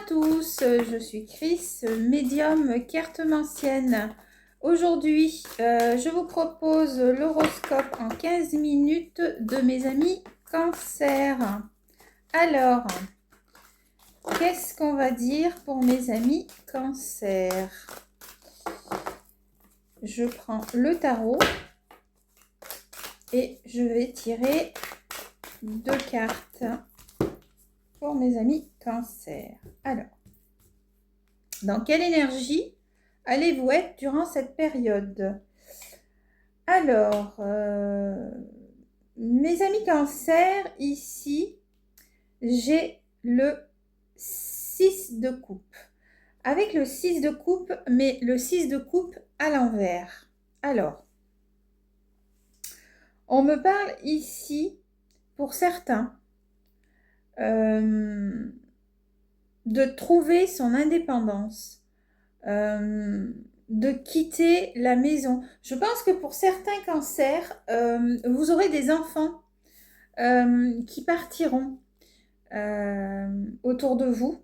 tous, je suis Chris, médium cartomancienne. Aujourd'hui, je vous propose l'horoscope en 15 minutes de mes amis Cancer. Alors, qu'est-ce qu'on va dire pour mes amis Cancer? Je prends le tarot et je vais tirer 2 cartes pour mes amis Cancer. Alors, dans quelle énergie allez-vous être durant cette période? Alors, mes amis Cancer, ici, j'ai le 6 de coupe. Avec le 6 de coupe, mais le 6 de coupe à l'envers. Alors, on me parle ici, pour certains, de trouver son indépendance, de quitter la maison. Je pense que pour certains cancers, vous aurez des enfants qui partiront autour de vous.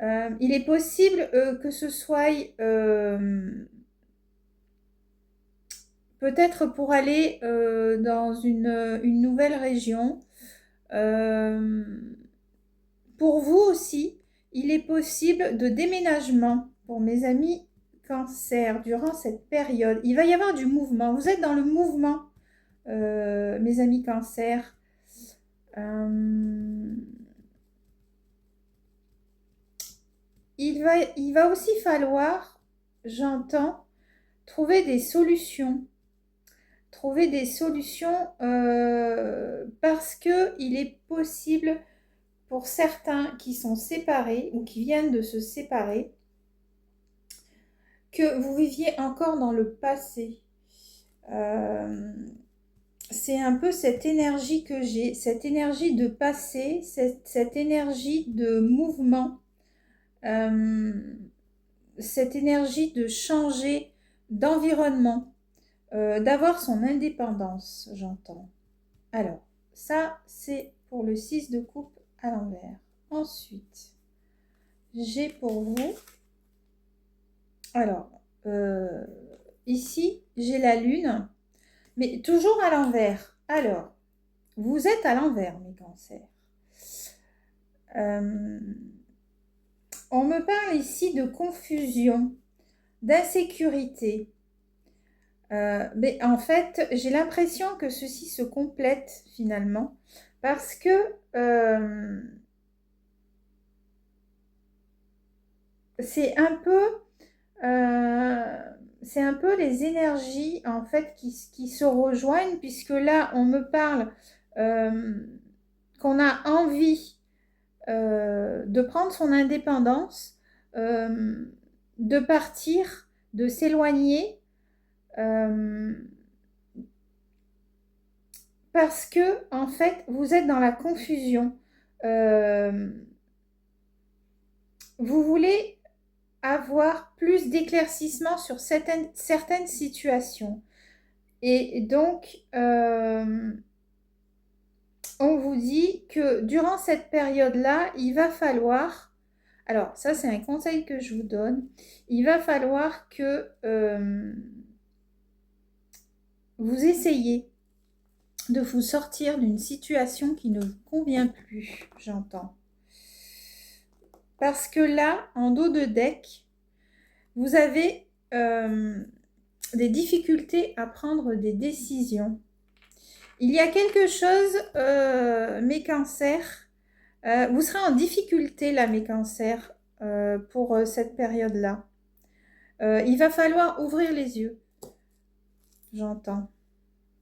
Il est possible que ce soit peut-être pour aller dans une nouvelle région. Pour vous aussi, il est possible de déménagement pour mes amis Cancer durant cette période. Il va y avoir du mouvement. Vous êtes dans le mouvement, mes amis Cancer. Il va aussi falloir, j'entends, trouver des solutions. Trouver des solutions parce qu'il est possible pour certains qui sont séparés ou qui viennent de se séparer que vous viviez encore dans le passé. C'est un peu cette énergie que j'ai, cette énergie de passé, cette énergie de mouvement, cette énergie de changer d'environnement, d'avoir son indépendance, j'entends. Alors, ça, c'est pour le 6 de coupe à l'envers. Ensuite, j'ai pour vous... Alors, ici, j'ai la lune, mais toujours à l'envers. Alors, vous êtes à l'envers, mes cancers. On me parle ici de confusion, d'insécurité. Mais en fait, j'ai l'impression que ceci se complète finalement parce que c'est un peu les énergies en fait qui se rejoignent, puisque là on me parle qu'on a envie de prendre son indépendance, de partir, de s'éloigner, parce que en fait vous êtes dans la confusion. Vous voulez avoir plus d'éclaircissement sur certaines situations. Et donc, on vous dit que durant cette période-là, il va falloir... Alors, ça, c'est un conseil que je vous donne. Il va falloir que vous essayiez de vous sortir d'une situation qui ne vous convient plus, j'entends. Parce que là, en dos de deck, vous avez des difficultés à prendre des décisions. Il y a quelque chose, mes cancers, vous serez en difficulté là, mes cancers, pour cette période-là. Il va falloir ouvrir les yeux, j'entends.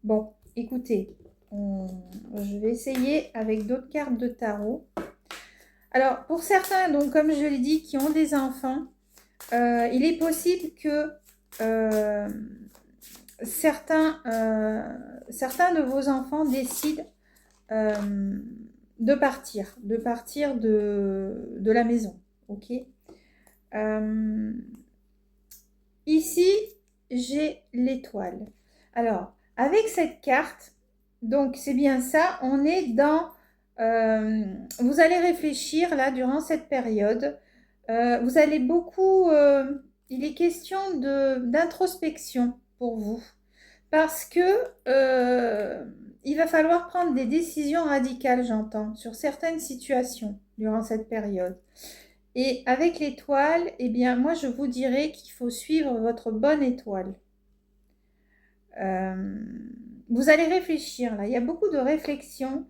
Bon, écoutez, je vais essayer avec d'autres cartes de tarot. Alors, pour certains, donc comme je l'ai dit, qui ont des enfants, il est possible que certains de vos enfants décident de partir de la maison. Ok. Ici, j'ai l'étoile. Alors, avec cette carte, donc c'est bien ça, on est dans... vous allez réfléchir là durant cette période Vous allez beaucoup... il est question d'introspection pour vous. Parce que il va falloir prendre des décisions radicales, j'entends, sur certaines situations durant cette période. Et avec l'étoile, eh bien, moi, je vous dirais qu'il faut suivre votre bonne étoile. Vous allez réfléchir, là. Il y a beaucoup de réflexion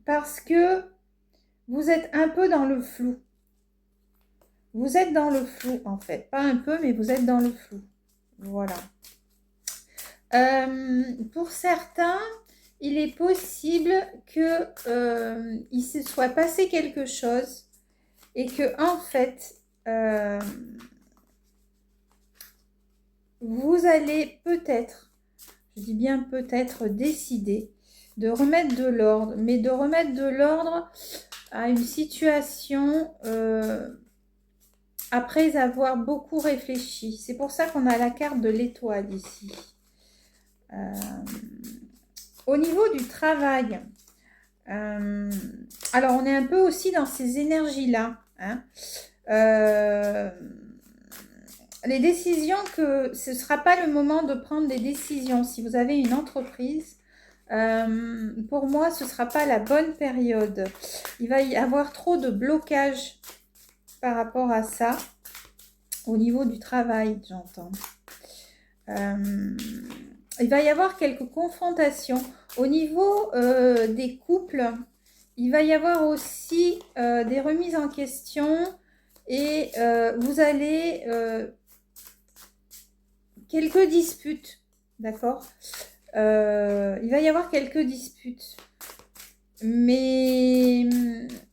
parce que vous êtes un peu dans le flou. Vous êtes dans le flou, en fait. Pas un peu, mais vous êtes dans le flou. Voilà. Pour certains, il est possible que il se soit passé quelque chose et que, en fait, vous allez peut-être, je dis bien peut-être, décider de remettre de l'ordre, mais de remettre de l'ordre à une situation après avoir beaucoup réfléchi. C'est pour ça qu'on a la carte de l'étoile ici. Au niveau du travail, alors on est un peu aussi dans ces énergies-là. Hein. Les décisions, que ce ne sera pas le moment de prendre des décisions. Si vous avez une entreprise, pour moi, ce ne sera pas la bonne période. Il va y avoir trop de blocage par rapport à ça, au niveau du travail, j'entends. Il va y avoir quelques confrontations. Au niveau des couples, il va y avoir aussi des remises en question et vous allez... quelques disputes, d'accord. Il va y avoir quelques disputes. Mais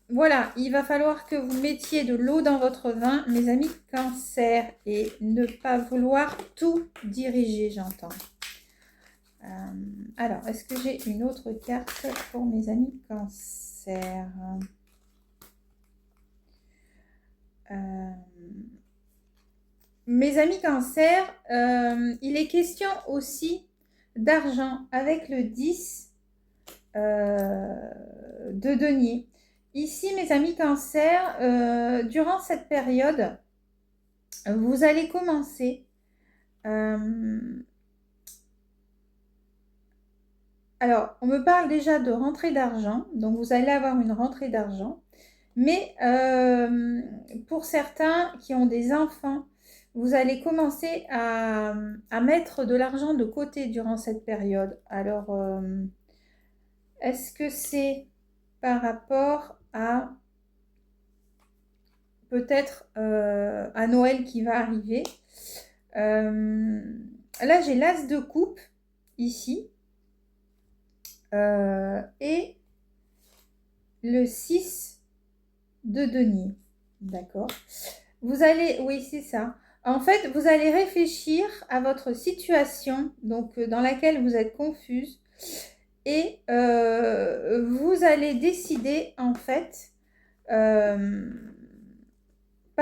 voilà, il va falloir que vous mettiez de l'eau dans votre vin, mes amis Cancer, et ne pas vouloir tout diriger, j'entends. Alors, est-ce que j'ai une autre carte pour mes amis Cancer? Mes amis Cancer, il est question aussi d'argent avec le 10 de denier. Ici, mes amis Cancer, durant cette période, vous allez commencer alors, on me parle déjà de rentrée d'argent, donc vous allez avoir une rentrée d'argent. Mais pour certains qui ont des enfants, vous allez commencer à mettre de l'argent de côté durant cette période. Alors, est-ce que c'est par rapport à peut-être à Noël qui va arriver? Là, j'ai l'as de coupe ici et le 6 de denier. D'accord. Vous allez, oui, c'est ça. En fait, vous allez réfléchir à votre situation, donc dans laquelle vous êtes confuse, et vous allez décider, en fait, par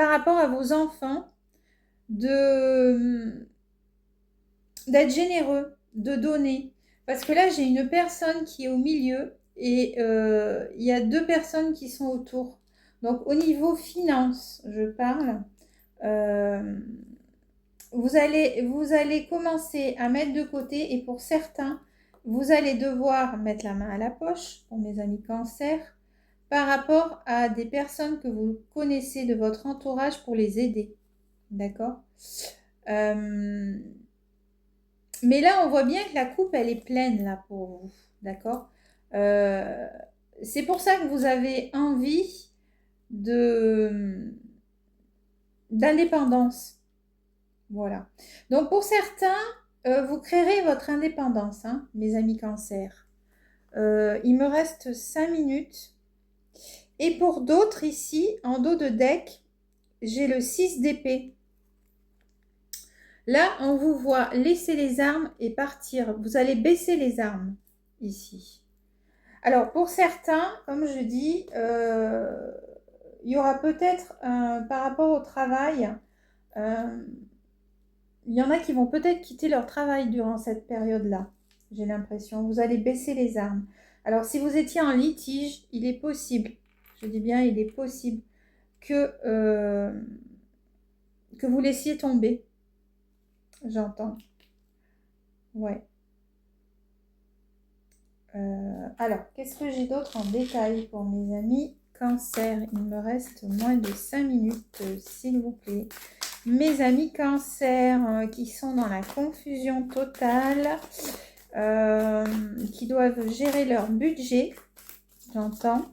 rapport à vos enfants, d'être généreux, de donner. Parce que là, j'ai une personne qui est au milieu et il y a deux personnes qui sont autour. Donc, au niveau finance, je parle. Vous allez commencer à mettre de côté et pour certains, vous allez devoir mettre la main à la poche, pour mes amis Cancer, par rapport à des personnes que vous connaissez de votre entourage pour les aider. D'accord. Mais là, on voit bien que la coupe, elle est pleine là pour vous. D'accord. C'est pour ça que vous avez envie d'indépendance. Voilà. Donc, pour certains, vous créerez votre indépendance, hein, mes amis Cancer. Il me reste 5 minutes. Et pour d'autres, ici, en dos de deck, j'ai le 6 d'épée. Là, on vous voit laisser les armes et partir. Vous allez baisser les armes, ici. Alors, pour certains, comme je dis, il y aura peut-être, par rapport au travail, il y en a qui vont peut-être quitter leur travail durant cette période-là, j'ai l'impression. Vous allez baisser les armes. Alors, si vous étiez en litige, il est possible Je dis bien, il est possible que vous laissiez tomber. J'entends. Ouais. Alors, qu'est-ce que j'ai d'autre en détail pour mes amis Cancer? Il me reste moins de 5 minutes, s'il vous plaît. Mes amis Cancer qui sont dans la confusion totale, qui doivent gérer leur budget, j'entends,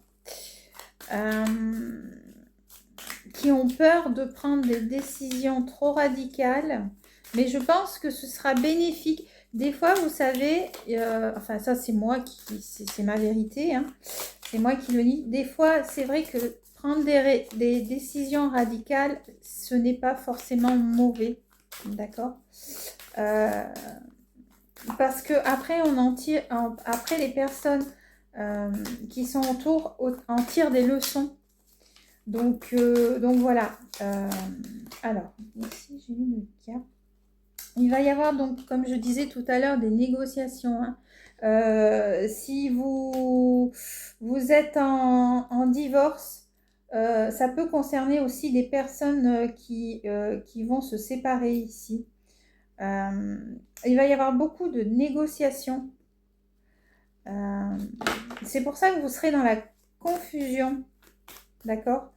qui ont peur de prendre des décisions trop radicales, mais je pense que ce sera bénéfique. Des fois, vous savez, enfin ça c'est moi qui, c'est ma vérité, hein, c'est moi qui le dis. Des fois, c'est vrai que prendre des décisions radicales, ce n'est pas forcément mauvais, d'accord, parce que après on en tire, après les personnes qui sont autour en tirent des leçons. Donc voilà. Alors, ici j'ai une carte. Il va y avoir donc, comme je disais tout à l'heure, des négociations. Hein. Si vous êtes en divorce, ça peut concerner aussi des personnes qui vont se séparer ici. Il va y avoir beaucoup de négociations. C'est pour ça que vous serez dans la confusion. D'accord.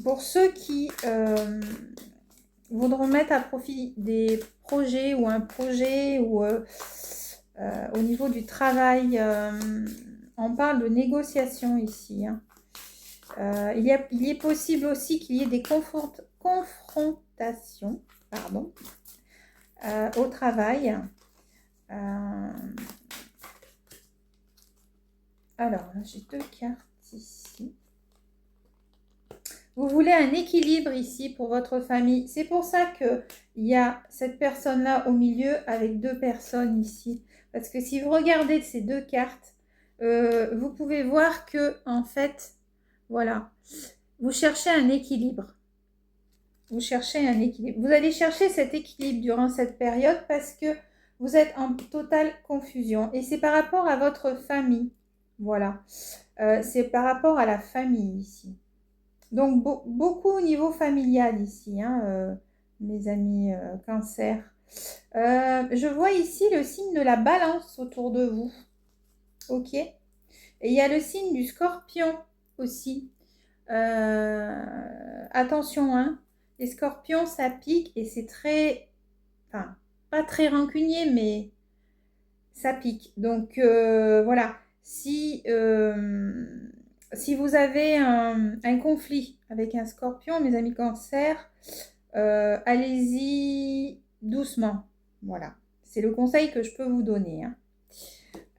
Pour ceux qui voudront mettre à profit des projets ou un projet ou au niveau du travail, on parle de négociation ici. Hein. Il est possible aussi qu'il y ait des confrontations au travail. Alors, là, j'ai 2 cartes ici. Vous voulez un équilibre ici pour votre famille. C'est pour ça qu'il y a cette personne-là au milieu avec 2 personnes ici. Parce que si vous regardez ces 2 cartes, vous pouvez voir que, en fait, voilà, vous cherchez un équilibre. Vous cherchez un équilibre. Vous allez chercher cet équilibre durant cette période parce que vous êtes en totale confusion. Et c'est par rapport à votre famille. Voilà. C'est par rapport à la famille ici. Donc, beaucoup au niveau familial ici, hein, mes amis Cancer. Je vois ici le signe de la balance autour de vous. Ok. Et il y a le signe du Scorpion aussi. Attention, hein. Les scorpions, ça pique et c'est très... Enfin, pas très rancunier, mais ça pique. Donc, voilà. Si vous avez un conflit avec un scorpion, mes amis Cancer, allez-y doucement. Voilà. C'est le conseil que je peux vous donner.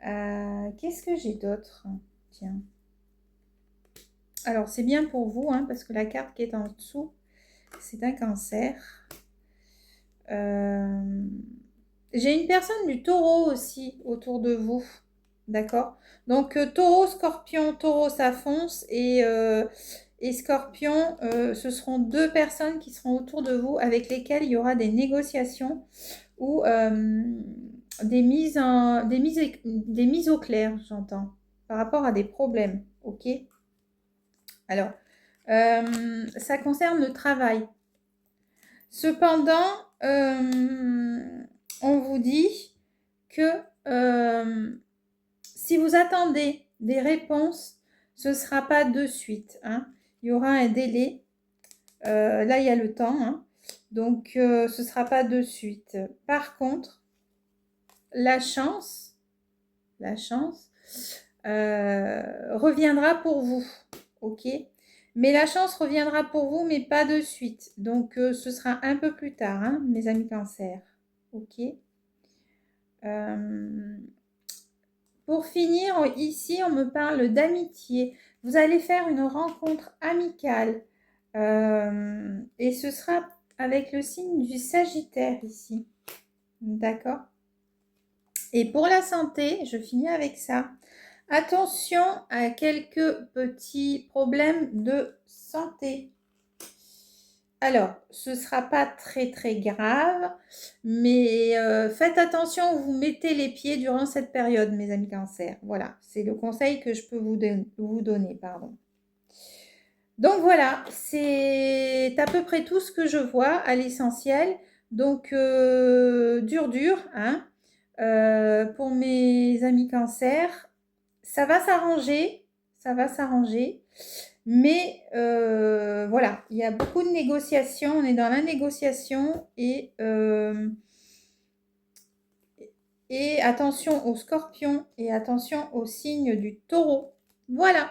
Hein. Qu'est-ce que j'ai d'autre? Tiens. Alors, c'est bien pour vous, hein, parce que la carte qui est en dessous, c'est un Cancer. J'ai une personne du Taureau aussi autour de vous. D'accord. Donc, Taureau, Scorpion, Taureau, ça fonce. Et Scorpion, ce seront 2 personnes qui seront autour de vous avec lesquelles il y aura des négociations ou des mises au clair, j'entends, par rapport à des problèmes. Ok. Alors, ça concerne le travail. Cependant, on vous dit que si vous attendez des réponses, ce ne sera pas de suite. Hein. Il y aura un délai. Là, il y a le temps. Hein. Donc, ce ne sera pas de suite. Par contre, la chance reviendra pour vous. Ok. Mais la chance reviendra pour vous, mais pas de suite. Donc, ce sera un peu plus tard, hein, mes amis Cancer. Ok. Pour finir, ici, on me parle d'amitié. Vous allez faire une rencontre amicale. Et ce sera avec le signe du Sagittaire ici. D'accord. Et pour la santé, je finis avec ça. Attention à quelques petits problèmes de santé. Alors, ce ne sera pas très très grave, mais faites attention où vous mettez les pieds durant cette période, mes amis Cancer. Voilà, c'est le conseil que je peux vous donner, pardon. Donc voilà, c'est à peu près tout ce que je vois à l'essentiel. Donc, dur, hein. Pour mes amis Cancer, ça va s'arranger, ça va s'arranger. Mais voilà, il y a beaucoup de négociations, on est dans la négociation et attention aux scorpions et attention aux signes du taureau. Voilà.